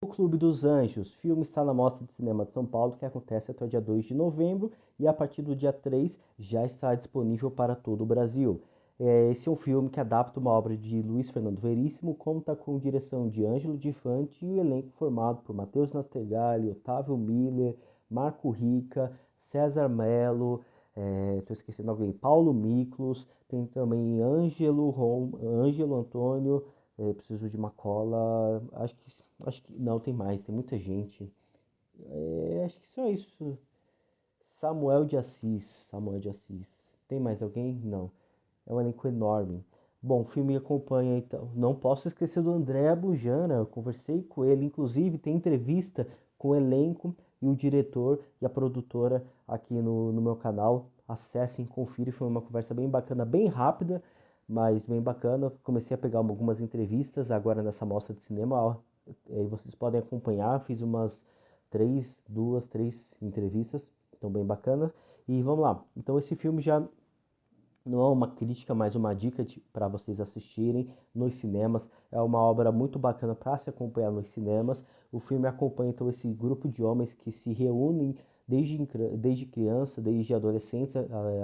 O Clube dos Anjos. O filme está na Mostra de Cinema de São Paulo, que acontece até o dia 2 de novembro, e a partir do dia 3 já está disponível para todo o Brasil. Esse é um filme que adapta uma obra de Luiz Fernando Veríssimo, conta com direção de Ângelo Di Fanti e o elenco formado por Matheus Nastergalli, Otávio Miller, Marco Rica, César Mello, estou esquecendo alguém, Paulo Miklos, tem também Ângelo Antônio, preciso de uma cola, acho que não, tem mais, tem muita gente. Acho que só isso. Samuel de Assis. Tem mais alguém? Não. É um elenco enorme. Bom, o filme acompanha, então. Não posso esquecer do André Bujana. Eu conversei com ele, inclusive tem entrevista com o elenco e o diretor e a produtora aqui no meu canal. Acessem, confira. Foi uma conversa bem bacana, bem rápida, mas bem bacana. Comecei a pegar algumas entrevistas agora nessa mostra de cinema. Ó, aí vocês podem acompanhar. Fiz umas duas, três entrevistas. Então, bem bacana. E vamos lá. Então, esse filme já não é uma crítica, mas uma dica para vocês assistirem nos cinemas. É uma obra muito bacana para se acompanhar nos cinemas. O filme acompanha então esse grupo de homens que se reúnem desde criança, desde adolescentes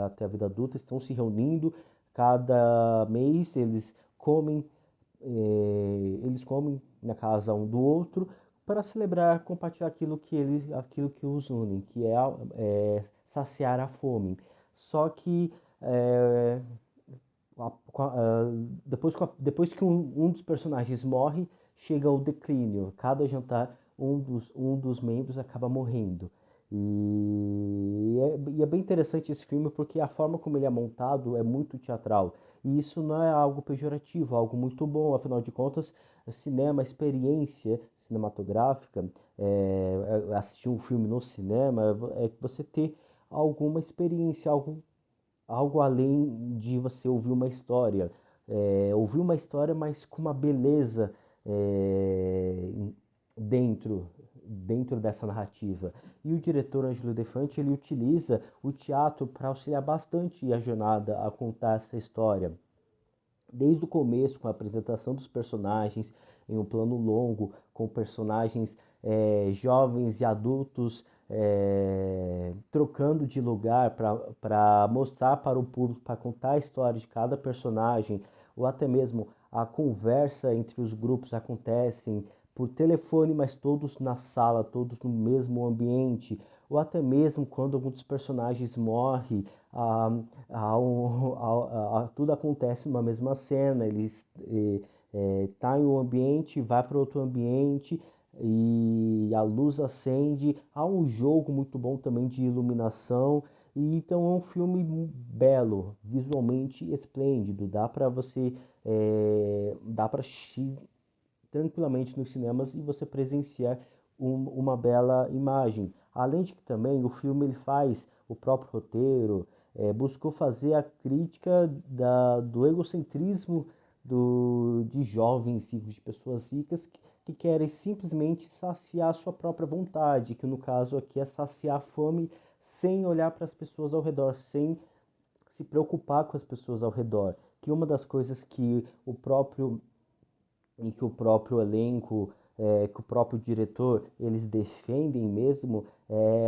até a vida adulta, estão se reunindo. Cada mês eles comem na casa um do outro para celebrar, compartilhar aquilo que os une, que é saciar a fome. Só que é, depois que um dos personagens morre, chega o declínio. Cada jantar, um dos membros acaba morrendo. E é bem interessante esse filme porque a forma como ele é montado é muito teatral. E isso não é algo pejorativo, é algo muito bom. Afinal de contas, cinema, experiência cinematográfica, assistir um filme no cinema, é você ter alguma experiência, algo além de você ouvir uma história. Ouvir uma história, mas com uma beleza é, dentro, dentro dessa narrativa. E o diretor Angelo De Fanti, ele utiliza o teatro para auxiliar bastante a jornada a contar essa história desde o começo, com a apresentação dos personagens em um plano longo, com personagens jovens e adultos trocando de lugar para mostrar para o público, para contar a história de cada personagem, ou até mesmo a conversa entre os grupos acontecem por telefone, mas todos na sala, todos no mesmo ambiente, ou até mesmo quando algum dos personagens morre, tudo acontece numa mesma cena, eles tá em um ambiente, vai para outro ambiente e a luz acende, há um jogo muito bom também de iluminação, e então é um filme belo, visualmente esplêndido, dá para assistir tranquilamente nos cinemas e você presenciar uma bela imagem. Além de que também o filme ele faz o próprio roteiro, buscou fazer a crítica do egocentrismo de jovens ricos, de pessoas ricas que querem simplesmente saciar sua própria vontade, que no caso aqui é saciar a fome sem olhar para as pessoas ao redor, sem se preocupar com as pessoas ao redor. Que uma das coisas que o próprio elenco, que o próprio diretor, eles defendem mesmo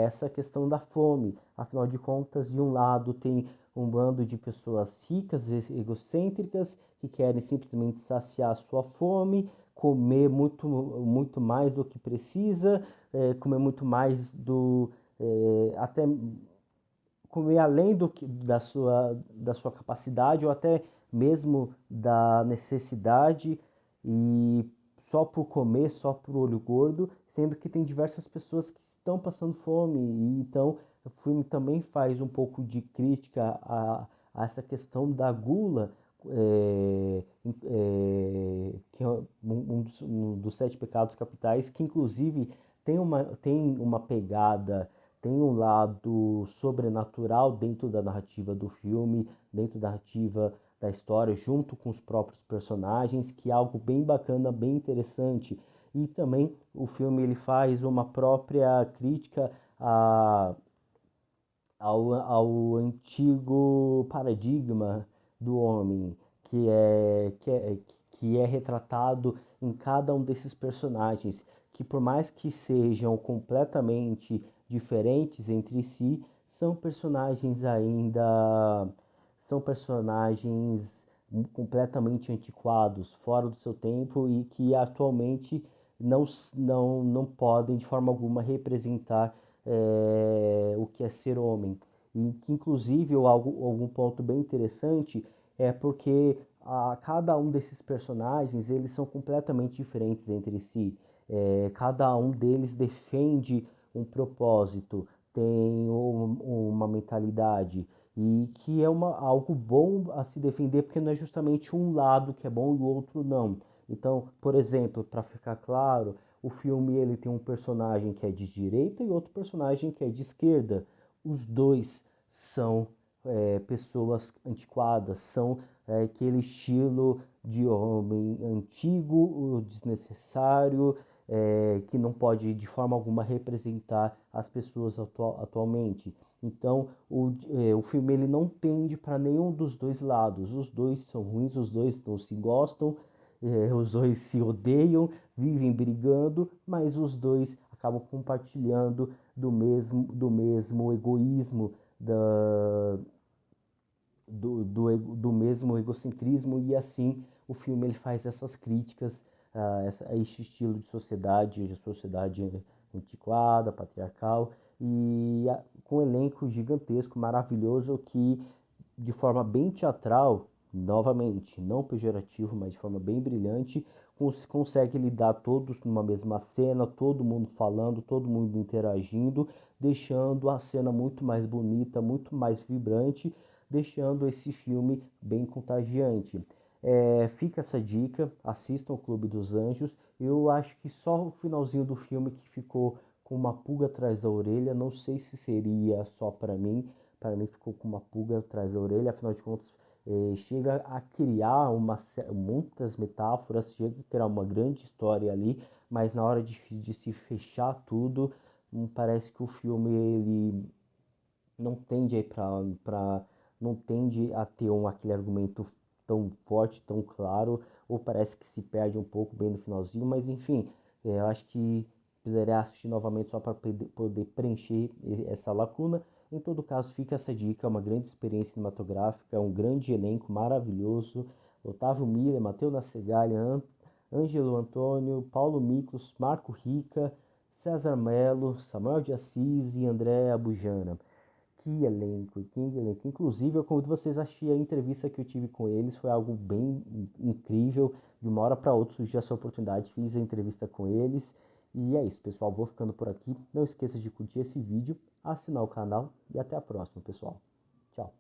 essa questão da fome. Afinal de contas, de um lado tem um bando de pessoas ricas, egocêntricas, que querem simplesmente saciar a sua fome, comer muito mais do que precisa, comer muito mais até comer além da sua capacidade ou até mesmo da necessidade e só por comer, só por olho gordo, sendo que tem diversas pessoas que estão passando fome. E então o filme também faz um pouco de crítica a essa questão da gula, que é um dos sete pecados capitais, que inclusive tem uma pegada, tem um lado sobrenatural dentro da narrativa do filme, dentro da narrativa da história, junto com os próprios personagens, que é algo bem bacana, bem interessante. E também o filme ele faz uma própria crítica ao antigo paradigma do homem, que é retratado em cada um desses personagens, que por mais que sejam completamente diferentes entre si, são personagens ainda são personagens completamente antiquados, fora do seu tempo e que atualmente não podem de forma alguma representar o que é ser homem. E que inclusive algum ponto bem interessante é porque cada um desses personagens eles são completamente diferentes entre si. Cada um deles defende um propósito, tem uma mentalidade e que é algo bom a se defender porque não é justamente um lado que é bom e o outro não. Então, por exemplo, para ficar claro, o filme ele tem um personagem que é de direita e outro personagem que é de esquerda. Os dois são pessoas antiquadas, são aquele estilo de homem antigo, desnecessário, que não pode de forma alguma representar as pessoas atualmente. Então, o filme ele não tende para nenhum dos dois lados. Os dois são ruins, os dois não se gostam, os dois se odeiam, vivem brigando, mas os dois acabam compartilhando do mesmo egoísmo, do mesmo egocentrismo, e assim o filme ele faz essas críticas a este estilo de sociedade antiquada, patriarcal, e com um elenco gigantesco, maravilhoso, que de forma bem teatral, novamente, não pejorativo, mas de forma bem brilhante, consegue lidar todos numa mesma cena, todo mundo falando, todo mundo interagindo, deixando a cena muito mais bonita, muito mais vibrante, deixando esse filme bem contagiante. Fica essa dica, assistam o Clube dos Anjos. Eu acho que só o finalzinho do filme que ficou com uma pulga atrás da orelha, não sei se seria só para mim ficou com uma pulga atrás da orelha, afinal de contas, chega a criar muitas metáforas, chega a criar uma grande história ali, mas na hora de se fechar tudo, parece que o filme ele não tende aí para não tende a ter aquele argumento tão forte, tão claro, ou parece que se perde um pouco bem no finalzinho, mas enfim, eu acho que precisaria assistir novamente só para poder preencher essa lacuna. Em todo caso, fica essa dica, é uma grande experiência cinematográfica, é um grande elenco maravilhoso, Otávio Miller, Matheus Nascegalha, Ângelo Antônio, Paulo Miklos, Marco Rica, César Melo, Samuel de Assis e André Abujamra. Que elenco, que elenco. Inclusive, eu convido vocês a assistir a entrevista que eu tive com eles, foi algo bem incrível. De uma hora para outra surgiu essa oportunidade, fiz a entrevista com eles. E é isso, pessoal. Vou ficando por aqui. Não esqueça de curtir esse vídeo, assinar o canal e até a próxima, pessoal. Tchau.